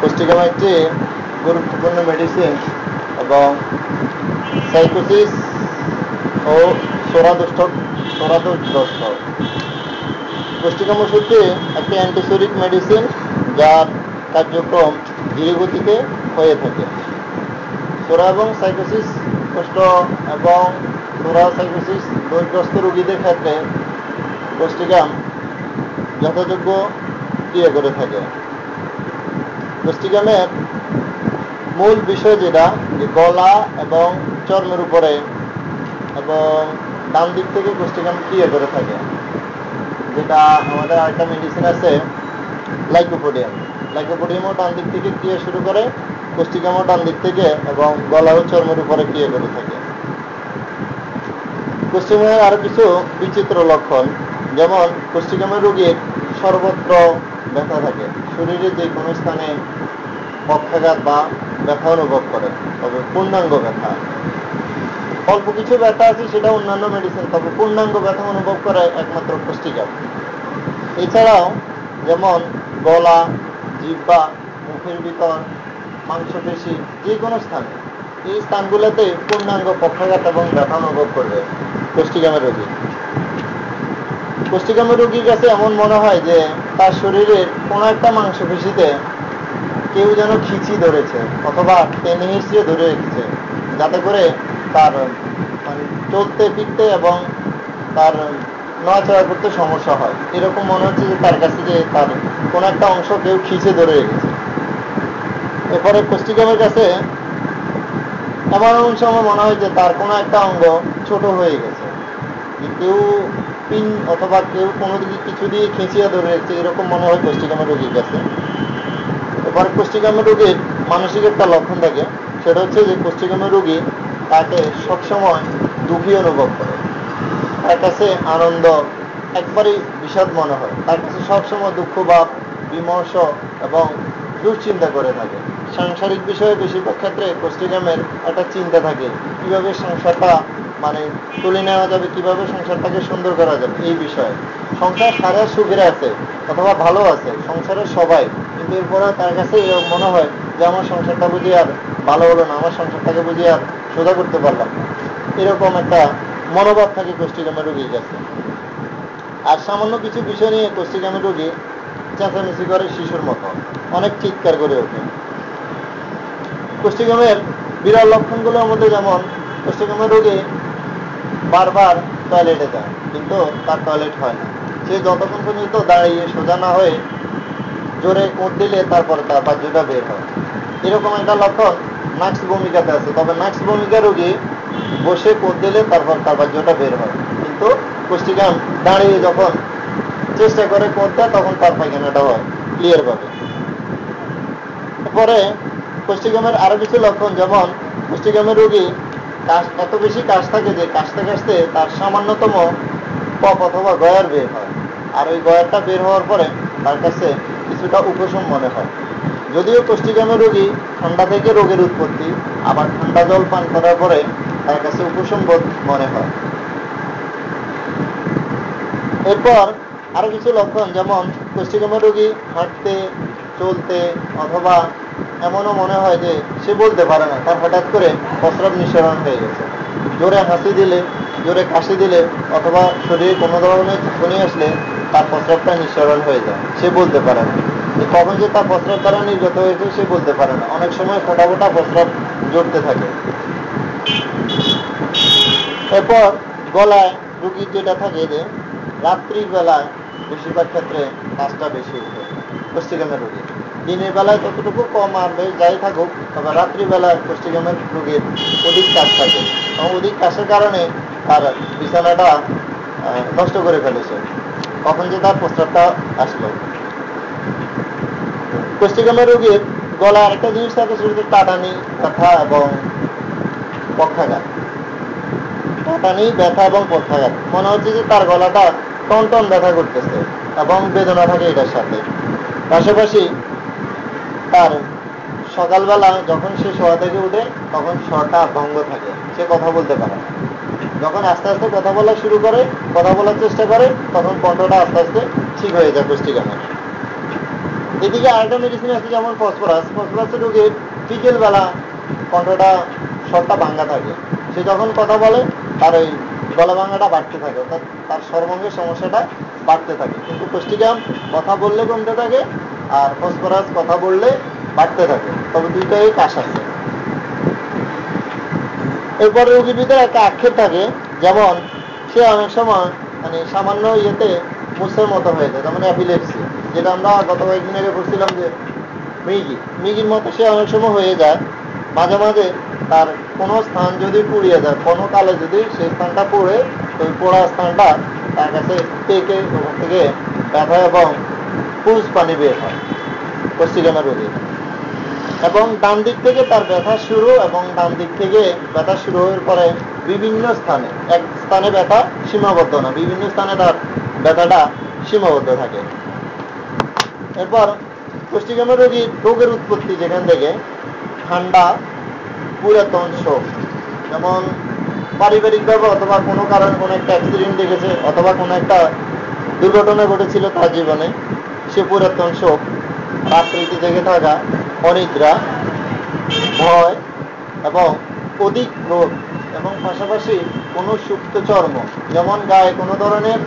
কোষ্ঠিকাম একটি গুরুত্বপূর্ণ মেডিসিন এবং সাইকোসিস ও সোরাদোষগ্রস্ত। কোষ্ঠিকাম ওষুধটি একটি অ্যান্টিসোরিক মেডিসিন যার কার্যক্রম ধীরগতিতে হয়ে থাকে। সোরা এবং সাইকোসিস কষ্ট এবং সোরা সাইকোসিস দোষগ্রস্ত রোগীদের ক্ষেত্রে কোষ্ঠিকাম যথাযোগ্য ক্রিয়া করে থাকে। কোষ্ঠিকামের মূল বিষয় যেটা যে গলা এবং চর্মের উপরে এবং ডান দিক থেকে কোষ্ঠিকাম ক্রিয়া করে থাকে, যেটা আমাদের আরেকটা মেডিসিন আছে লাইকোপোডিয়ামও ডান দিক থেকে ক্রিয়া শুরু করে, কোষ্ঠিকামও ডান দিক থেকে এবং গলা ও চর্মের উপরে ক্রিয়া করে থাকে। কোষ্ঠিকামের আরো কিছু বিচিত্র লক্ষণ, যেমন কোষ্ঠিকামের রোগীর সর্বত্র ব্যথা থাকে, শরীরে যে কোনো স্থানে পক্ষাঘাত বা ব্যথা অনুভব করে, তবে পূর্ণাঙ্গ ব্যথা। অল্প কিছু ব্যথা আছে সেটা অন্যান্য মেডিসিন, তবে পূর্ণাঙ্গ ব্যথা অনুভব করে একমাত্র কোষ্ঠিকাম। এছাড়াও যেমন গলা, জিহ্বা, মুখের ভিতর, মাংসপেশি, যে কোনো স্থানে, এই স্থানগুলোতে পূর্ণাঙ্গ পক্ষাঘাত এবং ব্যথা অনুভব করবে কোষ্ঠিকামের রোগী। কোষ্ঠিকামের রোগীর কাছে এমন মনে হয় যে তার শরীরের কোনো একটা মাংসপেশিতে কেউ যেন খিচি ধরেছে অথবা টেনে হিঁচড়ে ধরে রেখেছে, যাতে করে তার চলতে ফিরতে এবং তার নড়াচড়া করতে সমস্যা হয়। এরকম মনে হচ্ছে যে তার কাছে যে তার কোনো একটা অংশ কেউ খিচে ধরে রেখেছে। এরপরে কোষ্ঠিকামের কাছে এমন সময় মনে হয় যে তার কোনো একটা অঙ্গ ছোট হয়ে গেছে, কেউ পিন অথবা কেউ কোনো দিকে কিছু দিয়ে খিঁচিয়ে ধরে রেখেছে, এরকম মনে হয় কোষ্ঠিকামের রোগীর কাছে। এবার কোষ্ঠিকামের রোগীর মানসিক একটা লক্ষণ থাকে, সেটা হচ্ছে যে কোষ্ঠিকামের রোগী তাকে সবসময় দুঃখী অনুভব করে, তার কাছে আনন্দ একবারই বিষাদ মনে হয়, তার কাছে সবসময় দুঃখ ভাব, বিমর্ষ এবং দুশ্চিন্তা করে থাকে। সাংসারিক বিষয়ে বেশিরভাগ ক্ষেত্রে কোষ্ঠিকামের একটা চিন্তা থাকে, কিভাবে সংসারটা তুলে নেওয়া যাবে, কিভাবে সংসারটাকে সুন্দর করা যাবে। এই বিষয়ে সংসার সারা সুখের আছে অথবা ভালো আছে সংসারের সবাই, কিন্তু এরপরে তার কাছে এরকম মনে হয় যে আমার সংসারটা বুঝি আর ভালো হলো না, আমার সংসারটাকে বুঝি আর সোজা করতে পারলাম না, এরকম একটা মনোভাব থাকে কোষ্ঠিকামের রোগীর কাছে। আর সামান্য কিছু বিষয় নিয়ে কোষ্ঠিকামের রোগী চেঁচামেচি করে শিশুর মতো, অনেক চিৎকার করে ওঠে। কোষ্ঠিকামের বিরল লক্ষণগুলোর মধ্যে যেমন কোষ্ঠিকামের রোগী বারবার টয়লেটে যায়, কিন্তু তার টয়লেট হয় না। সে যতক্ষণ পর্যন্ত দাঁড়িয়ে সোজা না হয়ে জোরে কোট দিলে তারপরে তার বাহ্যটা বের হয়। এরকম একটা লক্ষণ নাক্স ভূমিকাতে আছে, তবে নাক্স ভূমিকা রোগী বসে কোট দিলে তারপর তার বাহ্যটা বের হয়, কিন্তু কোষ্ঠিকাম দাঁড়িয়ে যখন চেষ্টা করে কোট দেয় তখন তার পায়খানাটা হয় ক্লিয়ার ভাবে। এরপরে কোষ্ঠিকামের আরো কিছু লক্ষণ, যেমন কোষ্ঠিকামের রোগী এত বেশি কাশ থাকে যে কাশতে কাশতে তার সামান্যতম কফ অথবা গয়ার বের হয়, আর ওই গয়ারটা বের হওয়ার পরে তার কাছে কিছুটা উপশম মনে হয়। যদিও কোষ্ঠিকামের রোগী ঠান্ডা থেকে রোগের উৎপত্তি, আবার ঠান্ডা জল পান করার পরে তার কাছে উপশম বোধ মনে হয়। এরপর আরো কিছু লক্ষণ, যেমন কোষ্ঠিকামের রোগী হাঁটতে, চলতে অথবা এমনও মনে হয় যে সে বলতে পারে না, তার হঠাৎ করে প্রস্রাব নিঃসরণ হয়ে গেছে। জোরে হাসি দিলে, জোরে কাশি দিলে অথবা শরীরে কোনো ধরনের ঝুঁকুনি আসলে তার প্রস্রাবটা নিঃসরণ হয়ে যায়, সে বলতে পারে না। কখন যে তার প্রস্রাব দ্বারা নির্গত হয়েছে সে বলতে পারে না, অনেক সময় ফোটা ফোটা প্রস্রাব জড়তে থাকে। এরপর গলায় রোগীর যেটা থাকে যে রাত্রির বেলায় বেশিরভাগ ক্ষেত্রে কাশটা বেশি উঠে কোষ্ঠিকামের রোগীর। দিনের বেলায় ততটুকু কম আর যাই থাকুক, তবে রাত্রিবেলায় কোষ্ঠিকামের রোগীর অধিক কাশ থাকে, এবং অধিক কাশের কারণে তার বিছানাটা নষ্ট করে ফেলেছে, কখন যে তার প্রস্রাবটা আসলো। কোষ্ঠিকামের রোগীর গলায় একটা জিনিস থাকে, সেটা টাটানি, ব্যথা এবং পক্ষাঘাত। টাটানি, ব্যথা এবং পক্ষাঘাত, মনে হচ্ছে যে তার গলাটা টন টন ব্যথা করতেছে এবং বেদনা থাকে এটার সাথে। পাশাপাশি তার সকালবেলা যখন সে শোয়া থেকে উঠে তখন স্বরটা ভঙ্গ থাকে, সে কথা বলতে পারে না। যখন আস্তে আস্তে কথা বলা শুরু করে, কথা বলার চেষ্টা করে, তখন কণ্ঠটা আস্তে আস্তে ঠিক হয়ে যায় কোষ্ঠিকামের। এদিকে আরেকটা মেডিসিন আছে যেমন ফসফরাস। ফসফরাসের রোগীর বিকেল বেলা কণ্ঠটা স্বরটা ভাঙ্গা থাকে, সে যখন কথা বলে তার ওই গলা ভাঙ্গাটা বাড়তে থাকে, অর্থাৎ তার সর্বাঙ্গের সমস্যাটা বাড়তে থাকে। কিন্তু পুষ্টিকাম কথা বললে কমতে থাকে আর ফসফরাস কথা বললে বাড়তে থাকে, তবে দুইটাই কাজ আছে। এরপরে রোগীর ভিতরে একটা আক্ষেপ থাকে, যেমন সে অনেক সময় মানে সামান্য ইয়েতে মুসের মতো হয়ে যায়, যেমন অ্যাপিলেপসি, যেটা আমরা গত কয়েকদিন আগে বলছিলাম যে মিগির মতো সে অনেক সময় হয়ে যায়। মাঝে মাঝে তার কোনো স্থান যদি পুড়িয়ে যায়, কোনো কালে যদি সেই স্থানটা পুড়ে, ওই পোড়া স্থানটা তার কাছে পেকে ওখান থেকে ব্যথা এবং পুজ পানি বের হয় কোষ্ঠীকামের রোগী। এবং ডান দিক থেকে তার ব্যথা শুরু, এবং ডান দিক থেকে ব্যথা শুরু হওয়ার পরে বিভিন্ন স্থানে, এক স্থানে ব্যথা সীমাবদ্ধ না, বিভিন্ন স্থানে তার ব্যথাটা সীমাবদ্ধ থাকে। এরপর কোষ্ঠীকামের রোগীর রোগের উৎপত্তি যেখান থেকে ঠান্ডা, পুরাতন শোক, যেমন পারিবারিকভাবে অথবা কোনো কারণে কোনো একটা অ্যাক্সিডেন্ট দেখেছে অথবা কোনো একটা দুর্ঘটনা ঘটেছিল তার জীবনে, সে পুরাতন শোক, রাত্রিতে জেগে থাকা, অনিদ্রা, ভয় এবং অধিক রোগ, এবং পাশাপাশি কোনো সুপ্ত চর্ম, যেমন গায়ে কোনো ধরনের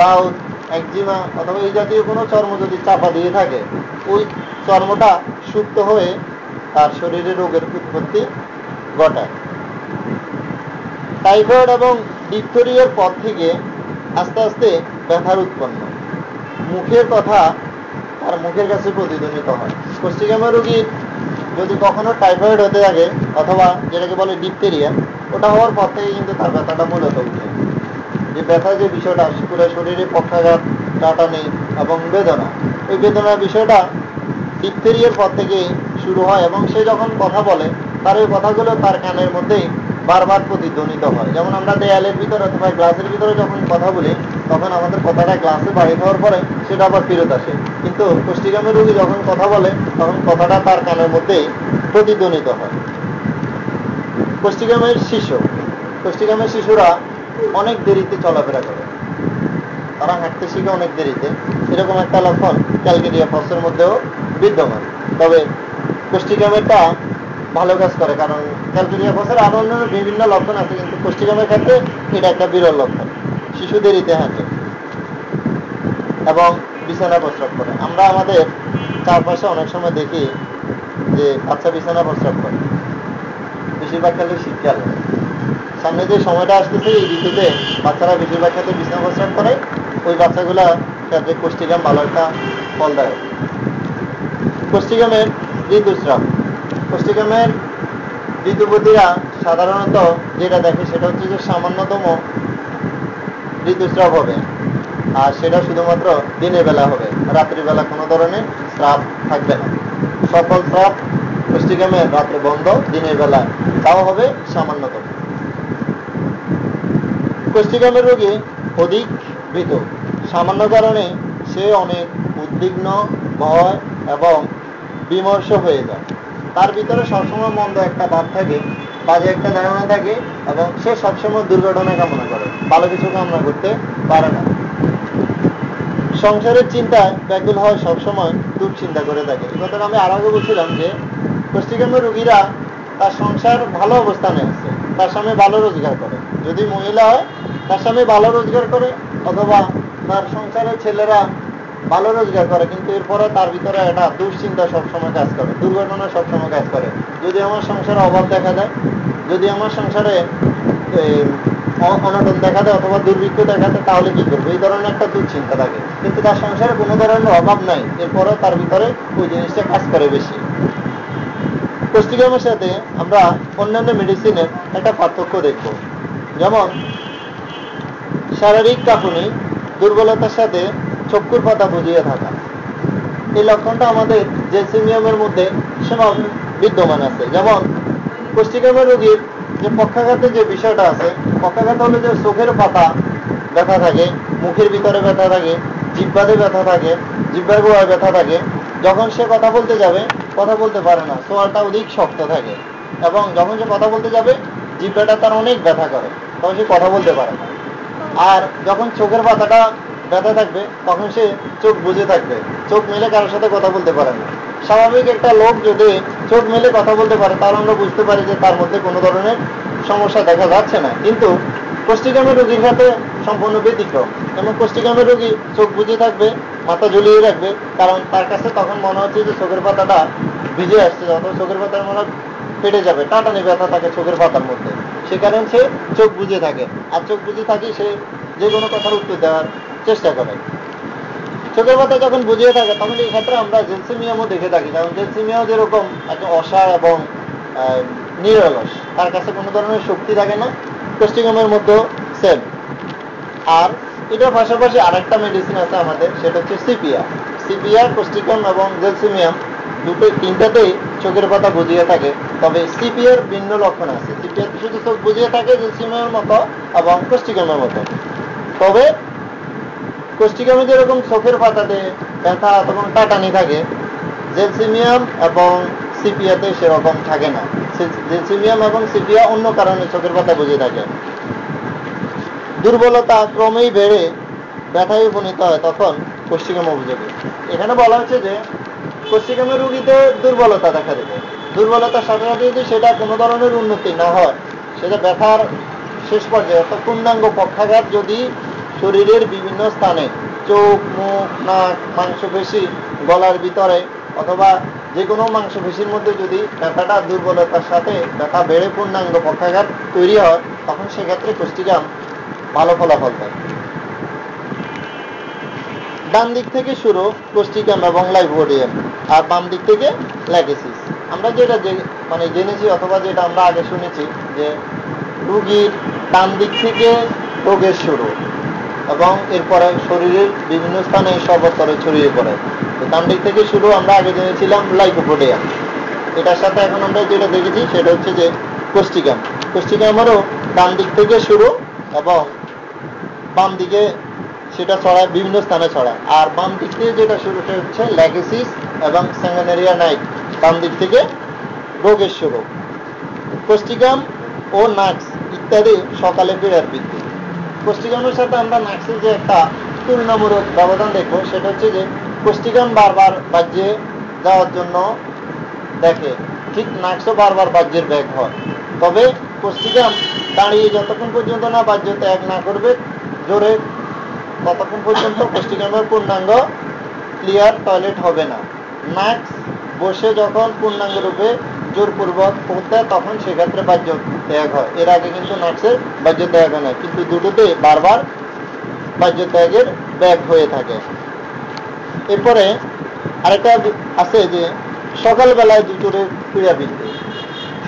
দাউদ, একজিমা অথবা এই জাতীয় কোনো চর্ম যদি চাপা দিয়ে থাকে, ওই চর্মটা সুপ্ত হয়ে তার শরীরে রোগের উৎপত্তি ঘটায়। টাইফয়েড এবং ডিপথেরিয়ার পর থেকে আস্তে আস্তে ব্যথার উৎপন্ন, মুখের কথা তার মুখের কাছে প্রতিধ্বনিত হয়। কোষ্ঠীকামের রোগীর যদি কখনো টাইফয়েড হতে থাকে অথবা যেটাকে বলে ডিপথেরিয়া, ওটা হওয়ার পর থেকে কিন্তু তার ব্যথাটা মূলত উঠে। যে ব্যথা যে বিষয়টা, পুরো শরীরে পক্ষাঘাত, টাটানি এবং বেদনা, ওই বেদনার বিষয়টা ডিপথেরিয়ার পর থেকে শুরু হয়, এবং সে যখন কথা বলে তার ওই কথাগুলো তার কানের মধ্যেই বারবার প্রতিধ্বনিত হয়। যেমন আমরা দেয়ালের ভিতরে অথবা গ্লাসের ভিতরে যখন কথা বলি, তখন আমাদের কথাটা গ্লাসে বাহির হওয়ার পরে সেটা আবার ফেরত আসে, কিন্তু কোষ্ঠীকামের রোগী যখন কথা বলে তখন কথাটা তার কানের মধ্যেই প্রতিধ্বনিত হয়। কোষ্ঠীকামের শিশুরা অনেক দেরিতে চলাফেরা করে, তারা হাঁটতে শিখে অনেক দেরিতে, এরকম একটা লক্ষণ ক্যালকেরিয়া ফসের মধ্যেও বিদ্যমান। তবে কোষ্ঠীকামেরটা ভালো কাজ করে, কারণ ক্যালকেরিয়া ফসের আরো অন্যান্য বিভিন্ন লক্ষণ আছে, কিন্তু কোষ্ঠীকামের ক্ষেত্রে এটা একটা বিরল লক্ষণ। শিশু দেরিতে হাঁটে এবং বিছানা প্রস্রাব করে। আমরা আমাদের চারপাশে অনেক সময় দেখি যে বাচ্চা বিছানা প্রস্রাব করে, বেশিরভাগ ক্ষেত্রে শীতকালে। সামনে যে সময়টা আসতেছে এই ঋতুতে বাচ্চারা বেশিরভাগ ক্ষেত্রে বিছানা প্রস্রাব করে, ওই বাচ্চাগুলা ক্ষেত্রে কোষ্ঠীকাম ভালো একটা ফল দেয়। কোষ্ঠীকামের ঋতুস্রাব, কোষ্ঠীকামের ঋতুপতিরা সাধারণত যেটা দেখে সেটা হচ্ছে যে সামান্যতম ঋতুস্রাব হবে, আর সেটা শুধুমাত্র দিনের বেলা হবে, রাত্রিবেলা কোনো ধরনের স্রাব থাকবে না। সকল স্রাব কোষ্ঠীকামের রাত্রে বন্ধ, দিনের বেলা তাও হবে সামান্যতম। কোষ্ঠীকামের রোগী অধিক ভীত, সামান্য কারণে সে অনেক উদ্বিগ্ন, ভয় এবং বিমর্ষ হয়ে যায়। তার ভিতরে সবসময় মন্দ একটা ভাব থাকে, বাজে একটা ধারণা থাকে, এবং সে সবসময় দুর্ঘটনা কামনা করে, ভালো কিছু কামনা করতে পারে না। সংসারের চিন্তায় ব্যাকুল হয়, সবসময় দুশ্চিন্তা করে থাকে। এই কথাটা আমি আর আগে বলছিলাম যে কোষ্ঠীকামের রোগীরা তার সংসার ভালো অবস্থানে আছে, তার স্বামী ভালো রোজগার করে, যদি মহিলা হয় তার স্বামী ভালো রোজগার করে অথবা তার সংসারের ছেলেরা ভালো রোজগার করে, কিন্তু এরপরে তার ভিতরে একটা দুশ্চিন্তা সবসময় কাজ করে, দুর্ঘটনা সবসময় কাজ করে। যদি আমার সংসারে অভাব দেখা দেয়, যদি আমার সংসারে অনটন দেখা দেয় অথবা দুর্ভিক্ষ দেখা দেয়, তাহলে কি করবো, এই ধরনের একটা দুশ্চিন্তা থাকে। কিন্তু তার সংসারে কোনো ধরনের অভাব নাই, এরপরে তার ভিতরে ওই জিনিসটা কাজ করে বেশি। কোষ্ঠীকামের সাথে আমরা অন্যান্য মেডিসিনের একটা পার্থক্য দেখব, যেমন শারীরিক কাঁপুনি, দুর্বলতার সাথে চক্ষুর পাতা বুঝিয়ে থাকা, এই লক্ষণটা আমাদের জেলসিমিয়ামের মধ্যে বিদ্যমান আছে। যেমন কোষ্ঠীকামের রোগীর যে পক্ষাঘাতের যে বিষয়টা আছে, পক্ষাঘাত হলে যে চোখের পাতা ব্যথা থাকে, মুখের ভিতরে ব্যথা থাকে, জিহ্বাতে ব্যথা থাকে, জিহ্বার গোড়ায় ব্যথা থাকে, যখন সে কথা বলতে যাবে কথা বলতে পারে না, সোয়ালটা অধিক শক্ত থাকে, এবং যখন সে কথা বলতে যাবে জিহ্বাটা তার অনেক ব্যথা করে, তখন সে কথা বলতে পারে না। আর যখন চোখের পাতাটা ব্যথা থাকবে, তখন সে চোখ বুজে থাকবে, চোখ মেলে কারোর সাথে কথা বলতে পারে না। স্বাভাবিক একটা লোক যদি চোখ মেলে কথা বলতে পারে তাহলে আমরা বুঝতে পারি যে তার মধ্যে কোনো ধরনের সমস্যা দেখা যাচ্ছে না। কিন্তু কোষ্ঠীকামের রোগীর সাথে সম্পূর্ণ ব্যতিক্রম। এবং কোষ্ঠীকামের রোগী চোখ বুজে থাকবে, মাথা ঝুলিয়ে রাখবে, কারণ তার কাছে তখন মনে হচ্ছে যে চোখের পাতাটা ভিজে আসছে, অথবা চোখের পাতার মনে ফেটে যাবে, টাটানি ব্যথা থাকে চোখের পাতার মধ্যে, সে কারণে সে চোখ বুজে থাকে। আর চোখ বুজে থাকি সে যে কোনো কথার উত্তর দেওয়ার চেষ্টা করে। চোখের পাতা যখন বুঝিয়ে থাকে তখন এই ক্ষেত্রে আমরা জেলসিমিয়ামও দেখে থাকি, কারণ জেলসিমিয়াও যেরকম একটা অসাড় এবং নিরলস, তার কাছে কোনো ধরনের শক্তি থাকে না, কোষ্ঠীকামের মধ্যেও সেম। আর এটার পাশাপাশি আরেকটা মেডিসিন আছে আমাদের, সেটা হচ্ছে সিপিয়া। সিপিয়া, কোষ্ঠীকাম এবং জেলসিমিয়াম তিনটাতেই চোখের পাতা বুঝিয়ে থাকে, তবে সিপিয়ার ভিন্ন লক্ষণ আছে। সিপিয়াতে শুধু চোখ বুঝিয়ে থাকে জেলসিমিয়ামের মতো এবং কোষ্ঠীকামের মতো, তবে কোষ্ঠীকামে যেরকম চোখের পাতাতে ব্যথা এবং টাটানি থাকে, জেলসিমিয়াম এবং সিপিয়াতে সেরকম থাকে না। জেলসিমিয়াম এবং সিপিয়া অন্য কারণে চোখের পাতা বুঝে থাকে। দুর্বলতা ক্রমেই বেড়ে ব্যথায় উপনীত হয় তখন কোষ্ঠীকাম অভিযোগে। এখানে বলা হচ্ছে যে কোষ্ঠীকামের রোগীতে দুর্বলতা দেখা দেবে, দুর্বলতার সাথে সাথে যদি সেটা কোনো ধরনের উন্নতি না হয়, সেটা ব্যথার শেষ পর্যায়ে অর্থাৎ পূর্ণাঙ্গ পক্ষাঘাত যদি শরীরের বিভিন্ন স্থানে, চোখ, মুখ, নাক, মাংসপেশি, গলার ভিতরে অথবা যে কোনো মাংসপেশির মধ্যে যদি ব্যথাটা দুর্বলতার সাথে ব্যথা বেড়ে পূর্ণাঙ্গ পক্ষাঘাত তৈরি হয়, তখন সেক্ষেত্রে কোষ্ঠীকাম ভালো ফলাফল দেয়। ডান দিক থেকে শুরু কোষ্ঠীকাম এবং লাইপোডিয়াম, আর বাম দিক থেকে ল্যাকেসিস। আমরা যেটা জেনেছি অথবা যেটা আমরা আগে শুনেছি যে রোগীর ডান দিক থেকে রোগের শুরু এবং এরপরে শরীরের বিভিন্ন স্থানে সর্বস্তরে ছড়িয়ে পড়ে। তো ডান দিক থেকে শুরু আমরা আগে জেনেছিলাম লাইপোডিয়াম, এটার সাথে এখন আমরা যেটা দেখেছি সেটা হচ্ছে যে কোষ্ঠীকাম। কোষ্ঠীকামেরও ডান দিক থেকে শুরু এবং বাম দিকে সেটা ছড়ায়, বিভিন্ন স্থানে ছড়ায়। আর বাম দিক থেকে যেটা শুরু হচ্ছে ল্যাকেসিস এবং স্যাঙ্গানেরিয়া নাইট, বাম দিক থেকে রোগের শুরু। কোষ্ঠীকাম ও নাক্স ইত্যাদি সকালে পীড়ার বৃদ্ধি। কোষ্ঠীকামের সাথে আমরা নাক্সের যে একটা তুলনামূলক ব্যবধান দেখবো, সেটা হচ্ছে যে কোষ্ঠীকাম বারবার বাহ্যে যাওয়ার জন্য দেখে, ঠিক নাক্সও বারবার বাহ্যের ব্যাগ হয়। তবে কোষ্ঠীকাম দাঁড়িয়ে যতক্ষণ পর্যন্ত না বাহ্য ত্যাগ না করবে জোরে, ততক্ষণ পর্যন্ত কোষ্ঠীকামের পূর্ণাঙ্গ ক্লিয়ার টয়লেট হবে না। নাক্স বসে যখন পূর্ণাঙ্গ রূপে জোরপূর্বক করতে তখন সেক্ষেত্রে বাহ্য ত্যাগ হয়। এর আগে কিন্তু নাক্সের বাহ্য ত্যাগ হয় না, কিন্তু দুটোতে বারবার বাহ্য ত্যাগের ব্যাগ হয়ে থাকে। এরপরে আরেকটা আছে যে সকালবেলায় দুটোরে পীড়া বৃদ্ধি।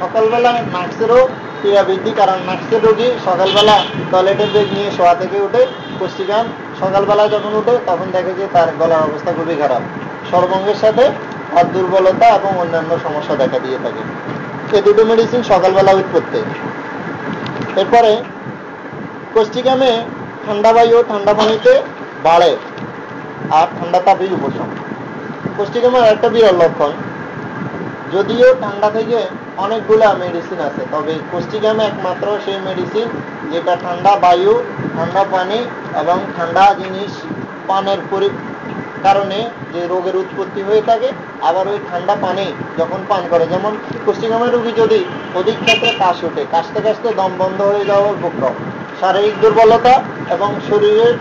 সকালবেলায় নাক্সেরও পীড়া বৃদ্ধি, কারণ নাক্সের রোগী সকালবেলা টয়লেটের ব্যাগ নিয়ে শোয়া থেকে উঠে কোষ্ঠীকাম সকালবেলায় যখন উঠে তখন দেখে যে তার গলার অবস্থা খুবই খারাপ, সর্বাঙ্গের সাথে হাত দুর্বলতা এবং অন্যান্য সমস্যা দেখা দিয়ে থাকে। এই দুটো মেডিসিন সকালবেলা উৎপত্তি। এরপরে কোষ্ঠীকামে ঠান্ডা বায়ু ও ঠান্ডা পানিতে বাড়ে আর ঠান্ডা তাপেই উপশম। কোষ্ঠীকামের একটা বিরল লক্ষণ, যদিও ঠান্ডা থেকে অনেকগুলা মেডিসিন আছে, তবে কোষ্ঠীকামে একমাত্র সেই মেডিসিন যেটা ঠান্ডা বায়ু, ঠান্ডা পানি এবং ঠান্ডা জিনিস পানের কারণে যে রোগের উৎপত্তি হয়ে থাকে, আবার ওই ঠান্ডা পানি যখন পান করে, যেমন কোষ্ঠীকামের রোগী যদি অধিক ক্ষেত্রে কাশ ওঠে, কাশতে কাশতে দম বন্ধ হয়ে যাওয়ার উপক্রম, শারীরিক দুর্বলতা এবং শরীরের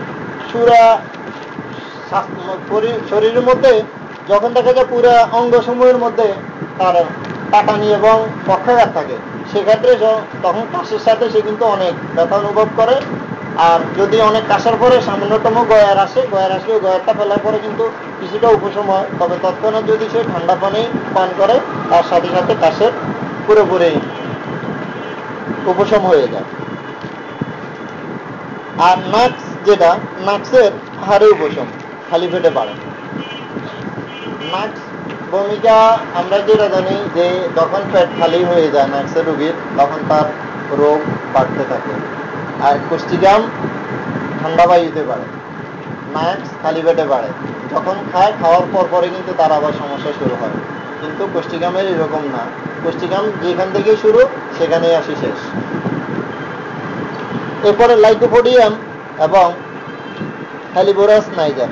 শরীরের মধ্যে যখন দেখা যায় পুরো অঙ্গসমূহের মধ্যে তার টাটানি এবং পক্ষাঘাত থাকে, সেক্ষেত্রে তখন কাশের সাথে সে কিন্তু অনেক ব্যথা অনুভব করে। আর যদি অনেক কাশার পরে সামান্যতম গয়ার আসে, গয়ারটা ফেলার পরে কিন্তু কিছুটা উপশম হয়, তবে তৎক্ষণাৎ যদি সে ঠান্ডা পানি পান করে তার সাথে সাথে কাশের পুরোপুরি উপশম হয়ে যায়। আর নাক্স যেটা, নাক্সের হাড়ে উপশম, খালি পেটে বাড়ে। নাক্স ভূমিকা আমরা যেটা জানি যে যখন পেট খালি হয়ে যায় নাক্সের রোগীর, তখন তার রোগ বাড়তে থাকে। আর কোষ্ঠীকাম ঠান্ডা বায়ুতে বাড়ে, নাক্স খালি পেটে বাড়ে, যখন খায় খাওয়ার পর পরে কিন্তু তার আবার সমস্যা শুরু হয়। কিন্তু কোষ্ঠীকামের এরকম না, কোষ্ঠীকাম যেখান থেকে শুরু সেখানেই আসি শেষ। এরপরে লাইকোপোডিয়াম এবং হেলিবোরাস নাইজার।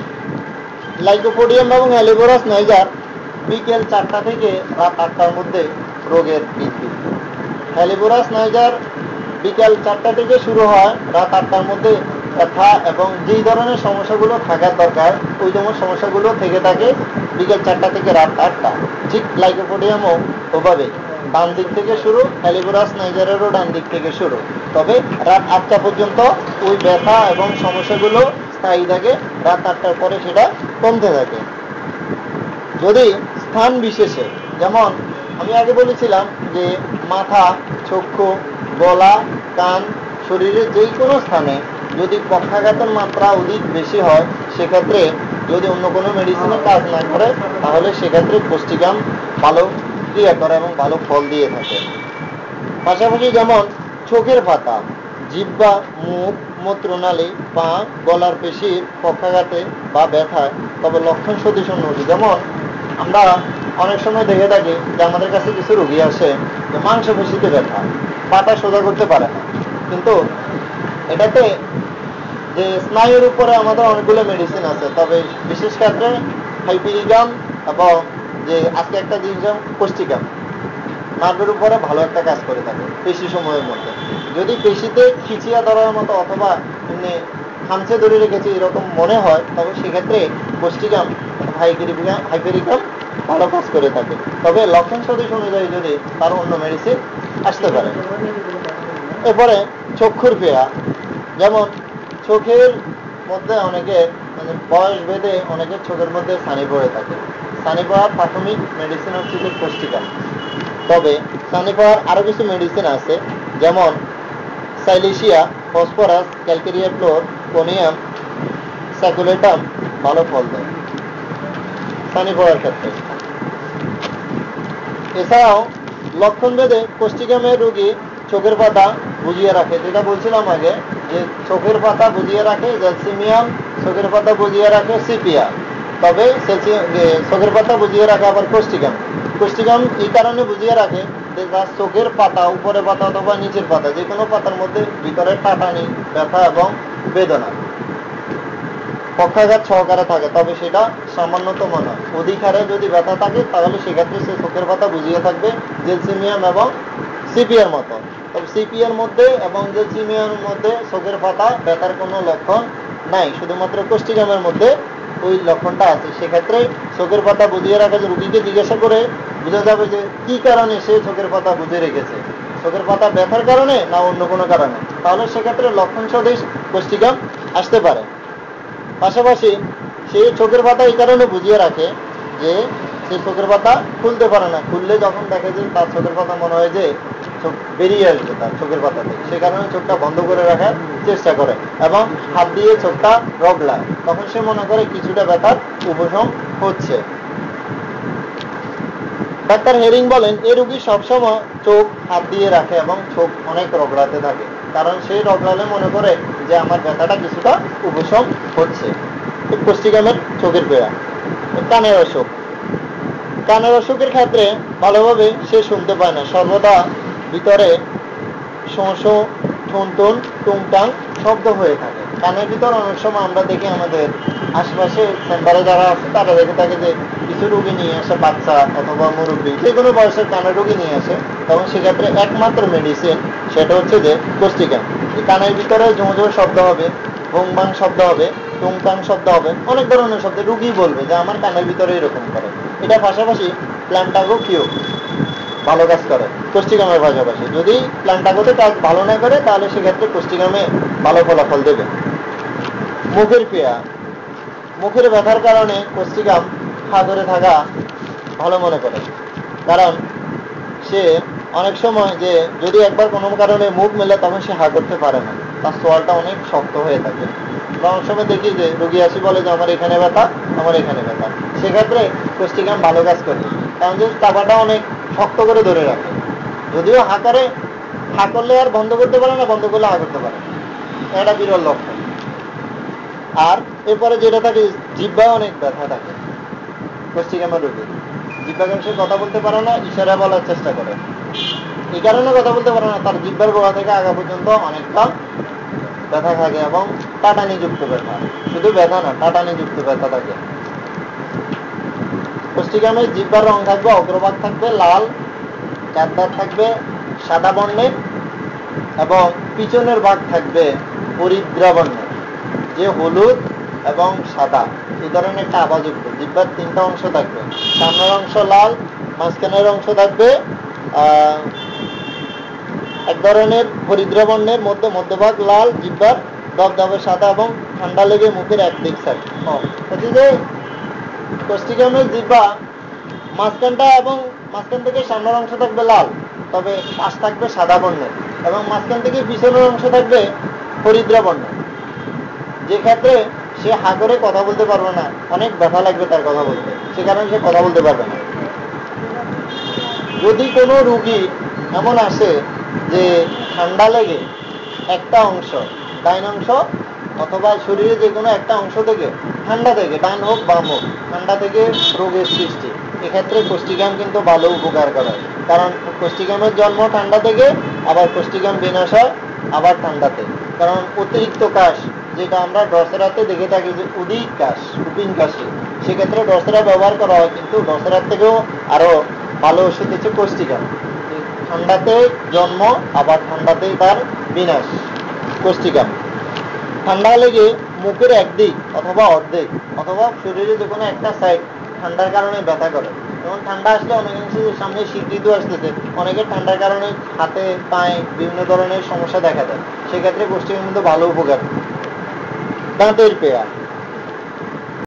লাইকোপোডিয়াম এবং হেলিবোরাস নাইজার বিকেল 4টা থেকে রাত 8টার মধ্যে রোগের বৃদ্ধি। হেলিবোরাস নাইজার বিকেল 4টা থেকে শুরু হয়, রাত 8টার মধ্যে ব্যথা এবং যেই ধরনের সমস্যাগুলো থাকার দরকার ওই ধরনের সমস্যাগুলো থেকে থাকে বিকেল 4টা থেকে রাত 8টা। ঠিক লাইকোপোডিয়ামও ওভাবে ডান দিক থেকে শুরু, হেলিবোরাস নাইজারেরও ডান দিক থেকে শুরু, তবে রাত 8টা পর্যন্ত ওই ব্যথা এবং সমস্যাগুলো স্থায়ী থাকে, রাত 8টার পরে সেটা কমতে থাকে। যদি স্থান বিশেষে, যেমন আমি আগে বলেছিলাম যে মাথা, চক্ষু, গলা, কান, শরীরের যে কোনো স্থানে যদি পক্ষাঘাতের মাত্রা অধিক বেশি হয়, সেক্ষেত্রে যদি অন্য কোনো মেডিসিনে কাজ না করে তাহলে সেক্ষেত্রে কোষ্টিকাম ভালো ক্রিয়া করে এবং ভালো ফল দিয়ে থাকে। পাশাপাশি যেমন চোখের পাতা, জিহ্বা, মুখ, মূত্রনালী, পা, গলার পেশির পক্ষাঘাতে বা ব্যথায় তবে লক্ষণ সদৃশ রোগী, যেমন আমরা অনেক সময় দেখে থাকি যে আমাদের কাছে কিছু রোগী আসে যে মাংসপেশিতে ব্যথা, পাটা সোজা করতে পারে না, কিন্তু এটাতে যে স্নায়ুর উপরে আমাদের অনেকগুলো মেডিসিন আছে, তবে বিশেষ ক্ষেত্রে হাইপেরিকাম এবং যে আজকে একটা জিনিস কোষ্টিকাম নার্ভের উপরে ভালো একটা কাজ করে থাকে পেশি সময়ের মধ্যে। যদি পেশিতে খিচিয়া ধরার মতো অথবা এমনি খামচে ধরে রেখেছে এরকম মনে হয়, তবে সেক্ষেত্রে কোষ্টিকাম হাইপেরিকাম ভালো কাজ করে থাকে, তবে লক্ষণ সদৃশ অনুযায়ী যদি তার অন্য মেডিসিন আসতে পারে। এরপরে চক্ষুর পীড়া, যেমন চোখের মধ্যে অনেকের মানে বয়স ভেদে অনেকের চোখের মধ্যে ছানি পড়ে থাকে। ছানি পড়ার প্রাথমিক মেডিসিন হচ্ছে যে কোষ্টিকাম, তবে ছানি পড়ার আরো কিছু মেডিসিন আছে, যেমন silicea, phosphorus, calcarea fluor, conium, স্যাকুলেটাম ভালো ফল দেয় ছানি পড়ার ক্ষেত্রে। এছাড়াও লক্ষণ ভেদে কোষ্টিকামের রোগী চোখের পাতা বুজিয়ে রাখে, যেটা বলছিলাম আগে যে চোখের পাতা বুজিয়ে রাখে জ্যালসিমিয়াম, চোখের পাতা বুজিয়ে রাখে সিপিয়া, তবে চোখের পাতা বুজিয়ে রাখে আবার কোষ্টিকাম। কোষ্টিকাম এই কারণে বুজিয়ে রাখে যে তার চোখের পাতা, উপরে পাতা অথবা নিচের পাতা, যে কোনো পাতার মধ্যে ভিতরে টাটানি, ব্যথা এবং বেদনা পক্ষাঘাত সহকারে থাকে, তবে সেটা সামান্যতম নয়। অধিক হারে যদি ব্যথা থাকে তাহলে সেক্ষেত্রে সে চোখের পাতা বুঝিয়ে থাকবে জেলসিমিয়াম এবং সিপিয়ার মতো। তবে সিপিয়ার মধ্যে এবং জেলসিমিয়ামের মধ্যে চোখের পাতা ব্যথার কোনো লক্ষণ নাই, শুধুমাত্র কোষ্টিকামের মধ্যে ওই লক্ষণটা আছে। সেক্ষেত্রে চোখের পাতা বুঝিয়ে রাখা, যে রুগীকে জিজ্ঞাসা করে বোঝা যাবে যে কি কারণে সে চোখের পাতা বুঝে রেখেছে, চোখের পাতা ব্যথার কারণে না অন্য কোনো কারণে, তাহলে সেক্ষেত্রে লক্ষণ সদৃশ কোষ্টিকাম আসতে পারে। পাশাপাশি সে চোখের পাতা এই কারণে বুঝিয়ে রাখে যে সে চোখের পাতা খুলতে পারে না, খুললে যখন দেখে যে তার চোখের পাতা মনে হয় যে চোখ বেরিয়ে আসবে তার চোখের পাতা থেকে, সে কারণে চোখটা বন্ধ করে রাখার চেষ্টা করে এবং হাত দিয়ে চোখটা রগলায়, তখন সে মনে করে কিছুটা ব্যথার উপশম হচ্ছে। ডাক্তার হেরিং বলেন এই রোগী সবসময় চোখ হাত দিয়ে রাখে এবং চোখ অনেক রগড়াতে থাকে, কারণ সেই রগড়ালে মনে করে যে আমার ব্যথাটা কিছুটা উপশম হচ্ছে। কোষ্টিকামের চোখের পীড়া। কানের অসুখ, কানের অসুখের ক্ষেত্রে ভালোভাবে সে শুনতে পায় না, সর্বদা ভিতরে শোঁ শোঁ, ঠুন টুন, টুংটাং শব্দ হয়ে থাকে। কানের ভিতর অনেক সময় আমরা দেখি আমাদের আশেপাশে চেম্বারে যারা আছে তারা দেখে থাকে যে কিছু রোগী নিয়ে আসে, বাচ্চা অথবা মুরব্বী যে কোনো বয়সের কানের রোগী নিয়ে আসে, তখন সেক্ষেত্রে একমাত্র মেডিসিন সেটা হচ্ছে যে কোষ্টিকাম। কানের ভিতরে ঝুমঝুম শব্দ হবে, ভুং ভাং শব্দ হবে, টুংটাং শব্দ হবে, অনেক ধরনের শব্দ রুগী বলবে যে আমার কানের ভিতরে এরকম করে। এটা পাশাপাশি প্ল্যান্টাগো কিউ ভালো কাজ করে কোষ্টিকামের পাশাপাশি। যদি প্ল্যান্টাগোতে কাজ ভালো না করে তাহলে সেক্ষেত্রে কোষ্টিকামে ভালো ফলাফল দেবে। মুখের পীড়া, মুখের ব্যথার কারণে কোষ্টিকাম হা ধরে থাকা ভালো মনে করে, কারণ সে অনেক সময় যে যদি একবার কোনো কারণে মুখ মেলে তখন সে হা করতে পারে না, তার সোয়ালটা অনেক শক্ত হয়ে থাকে। অনেক সময় দেখি যে রোগী আসি বলে যে আমার এখানে ব্যথা, আমার এখানে ব্যথা, সেক্ষেত্রে কোষ্টিকাম ভালো কাজ করে, কারণ যে চাপাটা অনেক শক্ত করে ধরে রাখে। যদিও হা করে, হা করলে আর বন্ধ করতে পারে না, বন্ধ করলে হা করতে পারে, এটা বিরল লক্ষণ। আর এরপরে যেটা থাকে জিহ্বায় অনেক ব্যথা থাকে কোষ্টিকামের রোগী, জিহ্বাকে সে কথা বলতে পারে না, ইশারা বলার চেষ্টা করে। এই কারণে কথা বলতে পারে না, তার জিহ্বার গোড়া থেকে আগা পর্যন্ত অনেকটা ব্যথা থাকে এবং টাটানিযুক্ত ব্যথা, শুধু ব্যথা না, টাটানিযুক্ত ব্যথা থাকে। কোষ্ঠিকামের জিহ্বার রং থাকবে, অগ্রভাগ থাকবে লাল, চারদার থাকবে সাদা বর্ণের এবং পিছনের ভাগ থাকবে হরিদ্রা বর্ণের, যে হলুদ এবং সাদা এই ধরনের একটা আভাযুক্ত। জিহ্বার তিনটা অংশ থাকবে, সামনের অংশ লাল, মাঝখানের অংশ থাকবে এক ধরনের হরিদ্রা বর্ণের, মধ্যভাগ লাল, জিহ্বার দবদবে সাদা এবং ঠান্ডা লেগে মুখের একদিক সাইড। যে কোষ্ঠিকামের জিহ্বা মাঝখানটা এবং মাঝখান থেকে সামনের অংশ থাকবে লাল, তবে পাশ থাকবে সাদা বর্ণের এবং মাঝখান থেকে পিছনের অংশ থাকবে হরিদ্রা বর্ণের। যে ক্ষেত্রে সে হা করে কথা বলতে পারবে না, অনেক ব্যথা লাগবে তার কথা বলতে, সে কারণে সে কথা বলতে পারবে না। যদি কোনো রুগী এমন আসে যে ঠান্ডা লেগে একটা অংশ, ডাইন অংশ অথবা শরীরে যে কোনো একটা অংশ থেকে, ঠান্ডা থেকে, ডান হোক বাম হোক, ঠান্ডা থেকে রোগের সৃষ্টি, এক্ষেত্রে কোষ্ঠিকাম কিন্তু ভালো উপকার করে। কারণ কোষ্ঠিকামের জন্ম ঠান্ডা থেকে, আবার কোষ্ঠিকাম বিনাশ হয় আবার ঠান্ডাতে। কারণ অতিরিক্ত কাশ, যেটা আমরা ডসেরাতে দেখে থাকি যে অধিক কাশ, কুপিং কাশি, সেক্ষেত্রে ডসেরা ব্যবহার করা হয়, কিন্তু ডসেরার থেকেও আরো ভালো ওষুধ হচ্ছে কোষ্ঠিকাম। ঠান্ডাতে জন্ম, আবার ঠান্ডাতেই তার বিনাশ কোষ্ঠিকাম। ঠান্ডা লেগে মুখের একদিক অথবা অর্ধেক অথবা শরীরে যে কোনো একটা সাইড ঠান্ডার কারণে ব্যথা করে। যেমন ঠান্ডা আসলে অনেকাংশে সামনে শীত ঋতু আসতেছে, অনেকের ঠান্ডার কারণে হাতে পায়ে বিভিন্ন ধরনের সমস্যা দেখা দেয়, সেক্ষেত্রে কোষ্ঠিকাম কিন্তু ভালো উপকার। দাঁতের পেয়া,